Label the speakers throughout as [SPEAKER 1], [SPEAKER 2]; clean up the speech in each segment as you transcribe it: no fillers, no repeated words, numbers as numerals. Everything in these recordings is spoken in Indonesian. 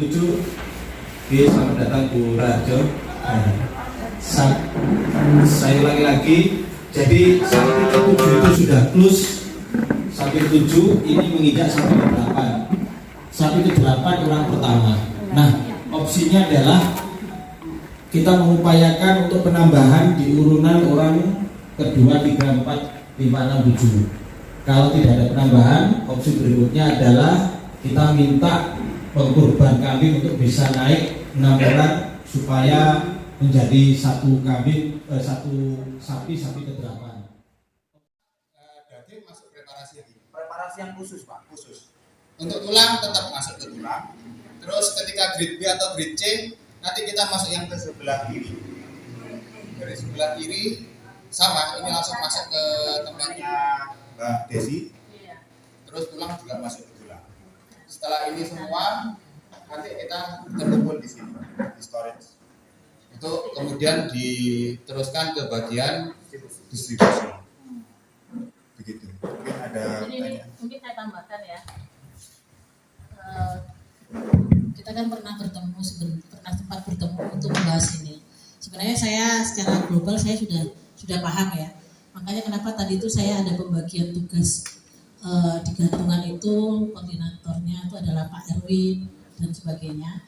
[SPEAKER 1] 7. Oke, selamat datang Bu Rajo. Saya ulangi lagi. Jadi samping ke 7 itu sudah close. Samping 7 ini menginjak samping ke 8. Samping ke 8 orang pertama. Nah, opsinya adalah kita mengupayakan untuk penambahan di urunan orang kedua, 3, 4, 5, 6, 7. Kalau tidak ada penambahan, opsi berikutnya adalah kita minta pengkorban kambing untuk bisa naik 6 orang supaya menjadi satu kambing, satu sapi ke 8.
[SPEAKER 2] Daging masuk preparasi lagi.
[SPEAKER 3] Preparasi yang khusus, Pak.
[SPEAKER 2] Khusus. Untuk tulang tetap masuk ke tulang. Terus ketika grade B atau grade C, nanti kita masuk yang ke sebelah kiri. Dari sebelah kiri sama, ini langsung masuk ke tempatnya Mbak Desi. Terus tulang juga masuk ke tulang. Setelah ini semua, nanti kita terkumpul di sini, di storage. Itu kemudian diteruskan ke bagian distribusi. Begitu. Mungkin ada
[SPEAKER 4] ini mungkin saya tambahkan ya. Kita kan pernah sempat bertemu untuk membahas ini. Sebenarnya saya secara global saya sudah paham ya. Makanya kenapa tadi itu saya ada pembagian tugas di gantungan itu, koordinatornya itu adalah Pak Erwin dan sebagainya.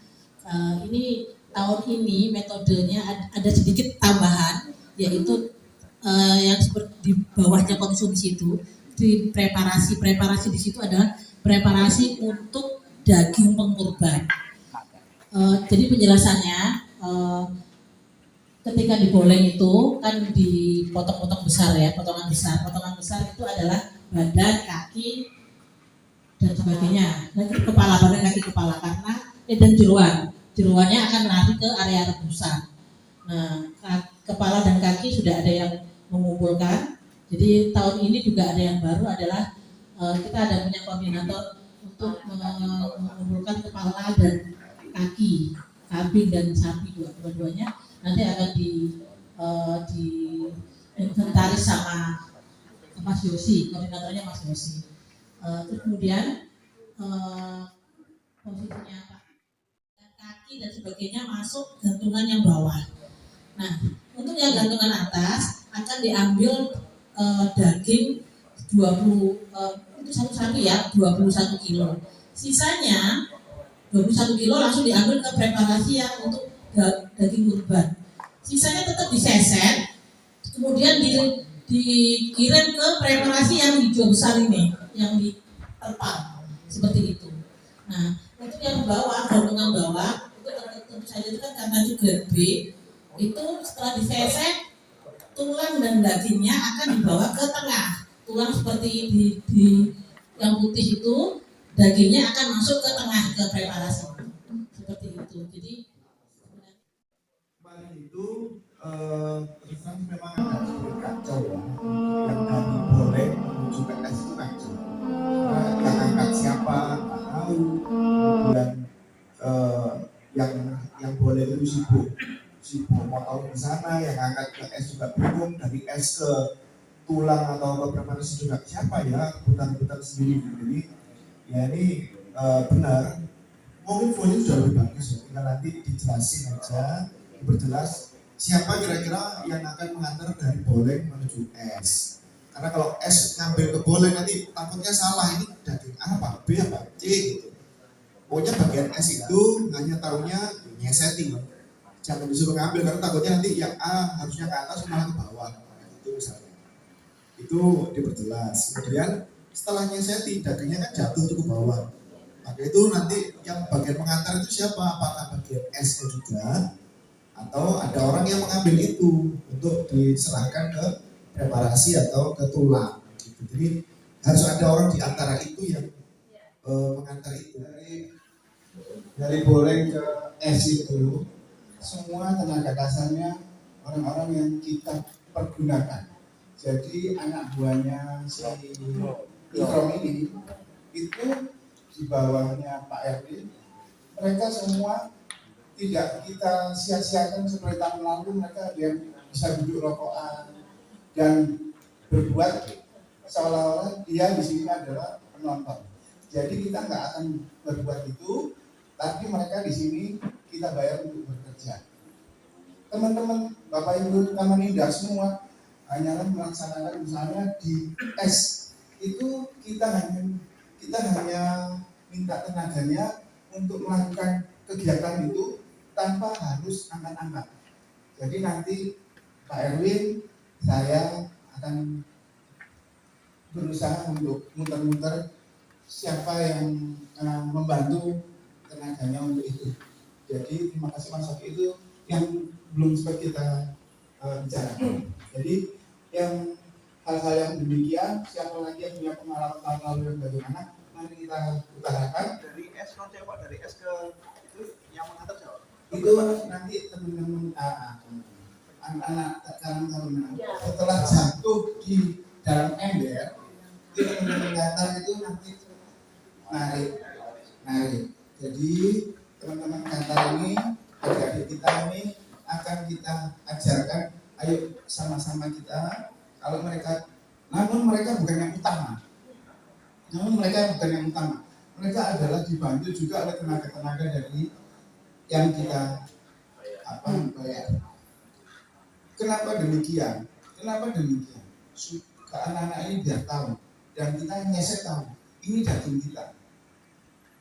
[SPEAKER 4] Ini tahun ini metodenya ada sedikit tambahan, yaitu yang seperti di bawahnya konsumsi itu di preparasi di situ adalah preparasi untuk daging pengkorban. Jadi penjelasannya ketika digoreng itu kan dipotong-potong besar ya, potongan besar itu adalah badan, kaki dan sebagainya, dan kepala, badan, kaki, kepala, karena dan jeruannya akan lari ke area rebusan. Nah, kepala dan kaki sudah ada yang mengumpulkan. Jadi tahun ini juga ada yang baru adalah kita ada punya koordinator untuk mengumpulkan kepala dan kaki kambing dan sapi dua-duanya nanti akan di inventaris sama Mas Yosi, koordinatornya Mas Yosi. Terus kemudian posisinya Pak dan kaki dan sebagainya masuk gantungan yang bawah. Nah, untuk yang gantungan atas akan diambil daging 20 itu satu sapi ya, 21 kilo. Sisanya 21 kilo langsung diambil ke preparasi yang untuk daging kurban. Sisanya tetap diseset, kemudian dikirim ke preparasi yang hijau besar ini, yang di terpal seperti itu. Nah, untuk yang bawah, gantungan bawah itu tentu saja itu kan karena itu grade B, itu setelah diseset tulang dan dagingnya akan dibawa ke tengah. Tulang seperti di yang putih itu, dagingnya akan masuk ke tengah ke preparasi seperti itu. Jadi
[SPEAKER 3] kemarin itu terus memang ada sedikit kacau ya. Yang dari boleh menuju ke es itu kacau. Yang angkat siapa nggak tahu. Kemudian yang boleh itu sibuk mau tahu di sana, yang angkat ke es juga bingung, dari es ke tulang atau ke preparasi juga siapa ya, rebutan sendiri. Jadi ya ini benar, mungkin fotonya sudah lebih bagus ya, tinggal nanti dijelasin aja, diperjelas siapa kira-kira yang akan mengantar dari boleng menuju es. Karena kalau es ngambil ke boleng nanti takutnya salah, ini daging apa, B apa, C gitu. Pokoknya bagian es itu hanya tahunya nyesetting, jangan disuruh ngambil karena takutnya nanti yang A harusnya ke atas malah ke bawah, itu misalnya. Itu diperjelas. Kemudian setelah nyesetting dagingnya kan jatuh ke bawah. Maka itu nanti yang bagian mengantar itu siapa? Apakah bagian esnya juga atau ada orang yang mengambil itu untuk diserahkan ke preparasi atau ke tulang gitu. Jadi harus ada orang di antara itu yang mengantar itu.
[SPEAKER 5] Dari boleh ke es itu semua tenaga kasarnya orang-orang yang kita pergunakan. Jadi anak buahnya si Ikrom ini itu di bawahnya Pak Erwin, mereka semua tidak kita sia-siakan seperti tahun lalu. Mereka ada yang bisa duduk rokokan dan berbuat seolah-olah dia di sini adalah penonton. Jadi kita nggak akan berbuat itu, tapi mereka di sini kita bayar untuk bekerja. Teman-teman, Bapak Ibu Taman Indah semua hanyalah melaksanakan misalnya di S itu kita hanya minta tenaganya untuk melakukan kegiatan itu tanpa harus angkat-angkat. Jadi nanti Pak Erwin, saya akan berusaha untuk muter-muter siapa yang membantu tenaganya untuk itu. Jadi terima kasih Mas Sofi, itu yang belum sempat kita bicarakan. Jadi yang hal-hal yang demikian, siapa lagi yang punya pengalaman tahun lalu yang bagaimana, mari kita utarakan.
[SPEAKER 3] Dari S non Pak, dari S ke itu yang mengatur siapa?
[SPEAKER 5] Itu nanti teman-teman anak-anak sekarang setelah jatuh di dalam ember, itu teman-teman Qatar itu nanti narik. Jadi teman-teman Qatar ini, adik-adik kita ini akan kita ajarkan, ayo sama-sama kita. Kalau mereka, namun mereka bukan yang utama. Mereka adalah dibantu juga oleh tenaga-tenaga dari yang kita bayar. Kenapa demikian? Supaya anak-anak ini biar tahu dan kita nyesek tahu ini daging kita.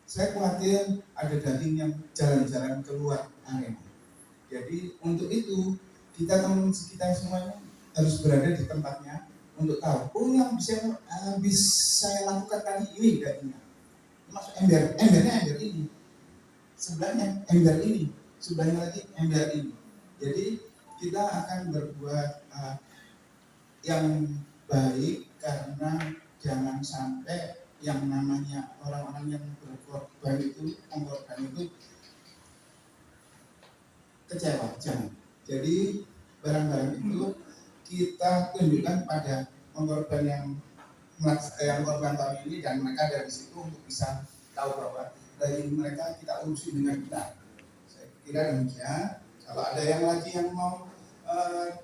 [SPEAKER 5] Saya khawatir ada daging yang jalan-jalan keluar arena. Jadi untuk itu kita semuanya harus berada di tempatnya untuk tahu, oh yang bisa saya lakukan kali ini dagingnya. Masuk embernya ember ini, sebelahnya ember ini, sebelahnya lagi ember ini. Jadi kita akan berbuat yang baik, karena jangan sampai yang namanya orang-orang yang berkorban itu kecewa, jangan. Jadi barang-barang itu kita tunjukkan pada korban yang korban tahun ini, dan mereka dari situ untuk bisa tahu bahwa dari mereka kita urusi dengan kita. Saya kira demikian. Kalau ada yang lagi yang mau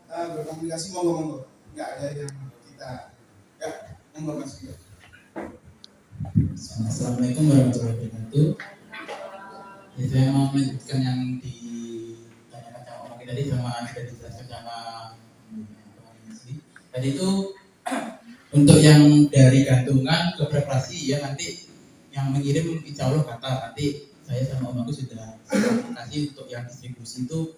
[SPEAKER 5] berkomunikasi, monggo. Nggak ada yang kita monggo Mas.
[SPEAKER 6] Assalamualaikum warahmatullahi wabarakatuh. Ya, saya mau melanjutkan yang ditanyakan sama Om tadi, sama sudah dijelaskan sama tadi itu untuk yang dari gantungan ke preparasi ya, nanti yang mengirim insya Allah kata nanti saya sama Om Agus sudah kasih. Untuk yang distribusi itu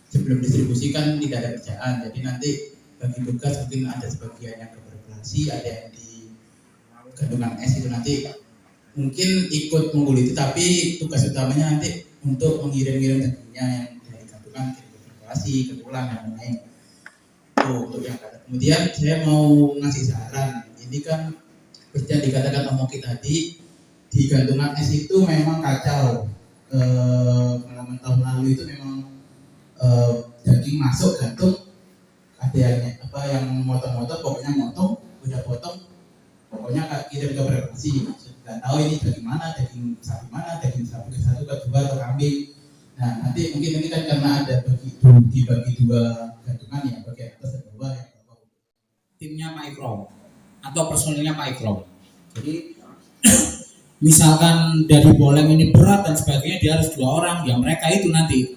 [SPEAKER 6] sebelum distribusikan tidak ada kerjaan, jadi nanti bagi tugas mungkin ada sebagian yang ke preparasi, ada yang di gantungan es itu nanti mungkin ikut mengguliti, tapi tugas utamanya nanti untuk mengirim-ngirim dagingnya yang dari gantungan ke preparasi, ke tulang dan lain-lain. Untuk yang kemudian saya mau ngasih saran. Ini kan seperti yang dikatakan Om Oki tadi, di gantungan es itu memang kacau. Pengalaman tahun lalu itu memang daging masuk gantung, ada yang motong-motong, pokoknya motong, udah potong, pokoknya kirim ke preparasi. Nggak tahu ini daging mana, daging sapi mana, daging sapi ke-1, ke-2 atau kambing. Nah nanti mungkin ini kan karena ada dibagi dua gantungan ya, bagian atas dan bawah yang bawah.
[SPEAKER 7] Timnya Pak Ikrom atau personilnya Pak Ikrom. Jadi misalkan dari boleng ini berat dan sebagainya, dia harus 2 orang, ya mereka itu nanti.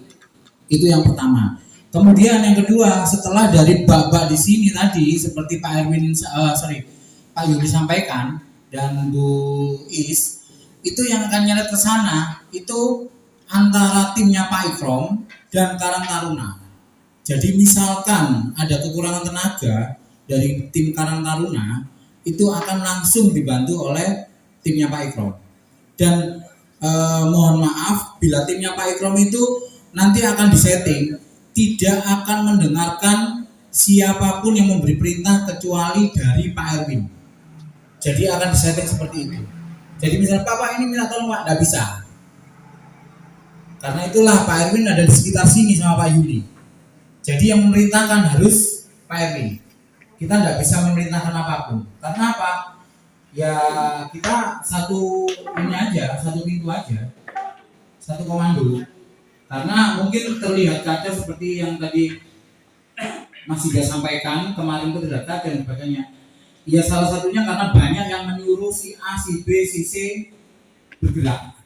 [SPEAKER 7] Itu yang pertama. Kemudian yang kedua, setelah dari bak-bak di sini tadi seperti Pak Yudi sampaikan dan Bu Is, itu yang akan nyeret ke sana itu antara timnya Pak Ikrom dan Karang Taruna. Jadi misalkan ada kekurangan tenaga dari tim Karang Taruna, itu akan langsung dibantu oleh timnya Pak Ikrom. Dan mohon maaf bila timnya Pak Ikrom itu nanti akan disetting, tidak akan mendengarkan siapapun yang memberi perintah kecuali dari Pak Erwin. Jadi akan disetting seperti itu. Jadi misalnya Pak ini minta tolong Pak, nggak bisa. Karena itulah Pak Erwin ada di sekitar sini sama Pak Yudi. Jadi yang memerintahkan harus Pak Erwin. Kita nggak bisa memerintahkan apapun. Karena apa? Ya kita satu pintu aja, satu komando. Karena mungkin terlihat kacau seperti yang tadi Mas Iga sampaikan kemarin itu tidak kacau dan sebagainya. Ya salah satunya karena banyak yang menyuruh si A, si B, si C bergerak.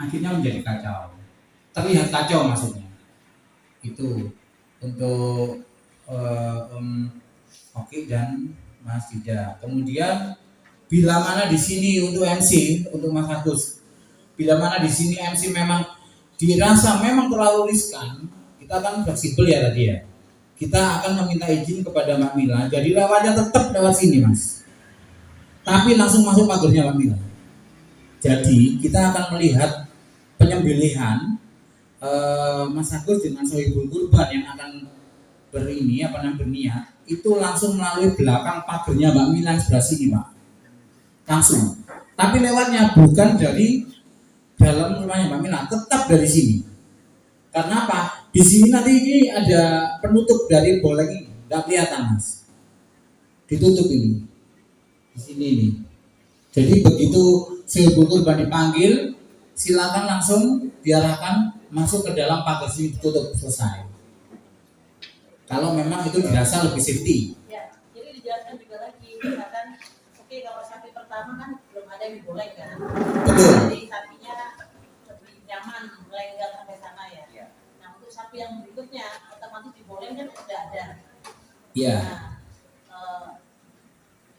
[SPEAKER 7] akhirnya menjadi kacau, terlihat kacau maksudnya. Itu untuk Oki dan Mas Dida. Kemudian bila mana di sini untuk MC, untuk Mas Agus, bila mana di sini MC memang dirasa memang terlalu riskan, kita akan fleksibel ya tadi ya. Kita akan meminta izin kepada Mbak Mila, jadi lewatnya tetap lewat sini Mas, tapi langsung masuk pagernya Mbak Mila. Jadi kita akan melihat penyembelihan Mas Agus dengan Sohibul Kurban yang akan berniat itu langsung melalui belakang pagernya Mbak Mila sebelah sini Pak, langsung. Tapi lewatnya bukan dari dalam rumahnya Mbak Mila, tetap dari sini. Karena apa? Di sini nanti ini ada penutup dari boleng ini, nggak kelihatan Mas, ditutup ini di sini ini. Jadi begitu Sohibul Kurban dipanggil, silakan langsung diarahkan masuk ke dalam pagar sini, ditutup, selesai. Kalau memang itu dirasa lebih safety.
[SPEAKER 4] Ya, jadi dijelaskan juga lagi, misalkan, oke kalau sapi pertama kan belum ada yang diboleh kan.
[SPEAKER 7] Betul.
[SPEAKER 4] Jadi sapinya lebih nyaman melenggang sampai sana ya. Nah untuk sapi yang berikutnya otomatis diboleh kan sudah ada.
[SPEAKER 7] Iya.
[SPEAKER 4] Nah,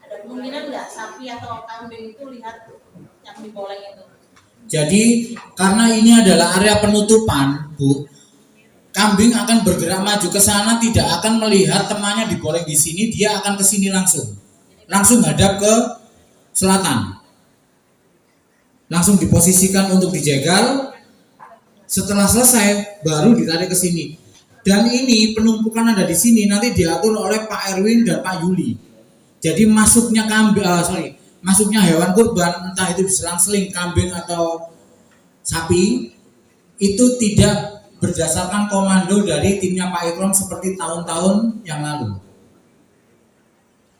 [SPEAKER 4] ada kemungkinan nggak sapi atau kambing itu lihat yang diboleh itu?
[SPEAKER 7] Jadi karena ini adalah area penutupan, Bu, kambing akan bergerak maju ke sana, tidak akan melihat temannya digoreng di sini, dia akan ke sini langsung hadap ke selatan, langsung diposisikan untuk dijegal. Setelah selesai baru ditarik ke sini. Dan ini penumpukan ada di sini nanti diatur oleh Pak Erwin dan Pak Yuli. Jadi masuknya masuknya hewan kurban, entah itu diselang-seling kambing atau sapi, itu tidak berdasarkan komando dari timnya Pak Ikrom seperti tahun-tahun yang lalu.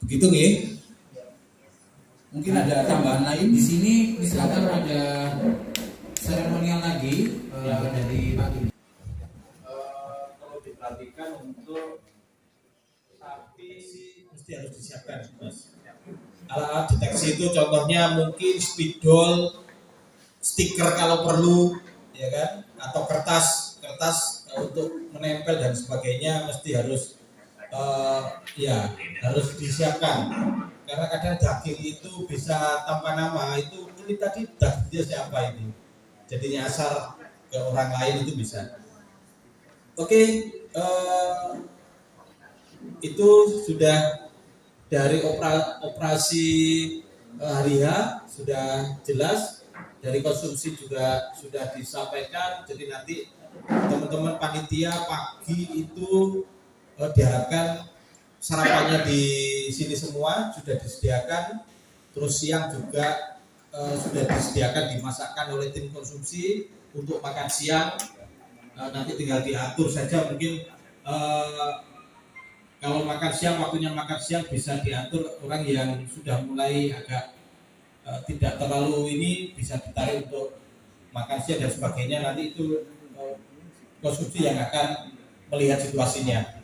[SPEAKER 7] Begitu nggih? Mungkin ada tambahan lain di sini. Silakan ada seremonial lagi dari Pak Yuli.
[SPEAKER 1] Kalau diperhatikan untuk sapi sih mesti harus disiapkan Mas. Alat deteksi itu contohnya mungkin spidol, stiker kalau perlu, ya kan, atau kertas untuk menempel dan sebagainya mesti harus harus disiapkan. Karena kadang daging itu bisa tanpa nama, itu ini tadi dagingnya siapa ini, jadi nyasar ke orang lain itu bisa. Oke, itu sudah dari operasi hari H sudah jelas, dari konsumsi juga sudah disampaikan. Jadi nanti teman-teman panitia pagi itu diharapkan sarapannya di sini semua sudah disediakan, terus siang juga sudah disediakan, dimasakkan oleh tim konsumsi untuk makan siang. Nanti tinggal diatur saja, mungkin kalau makan siang, waktunya makan siang bisa diatur, orang yang sudah mulai agak tidak terlalu ini bisa ditarik untuk makan siang dan sebagainya. Nanti itu konsumsi yang akan melihat situasinya.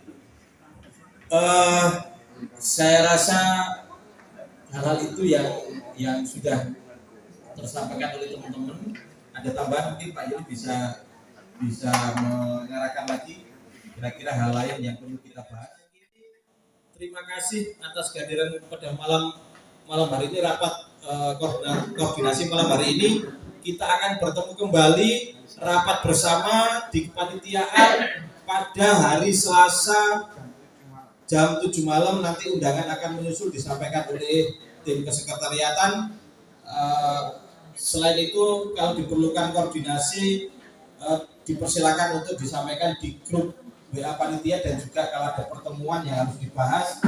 [SPEAKER 1] Saya rasa hal-hal itu yang sudah tersampaikan oleh teman-teman. Ada tambahan mungkin Pak Yuli bisa mengarahkan lagi kira-kira hal lain yang perlu kita bahas. Terima kasih atas kehadiran pada malam hari ini, rapat koordinasi malam hari ini. Kita akan bertemu kembali rapat bersama di kepanitiaan pada hari Selasa jam 7 malam. Nanti undangan akan menyusul disampaikan oleh tim kesekretariatan. Selain itu kalau diperlukan koordinasi dipersilakan untuk disampaikan di grup WA panitia, dan juga kalau ada pertemuan yang harus dibahas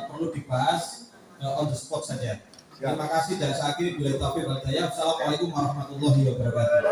[SPEAKER 1] perlu dibahas on the spot saja. Terima kasih dan saya akhiri bila taufiq wal hidayah. Assalamualaikum warahmatullahi wabarakatuh.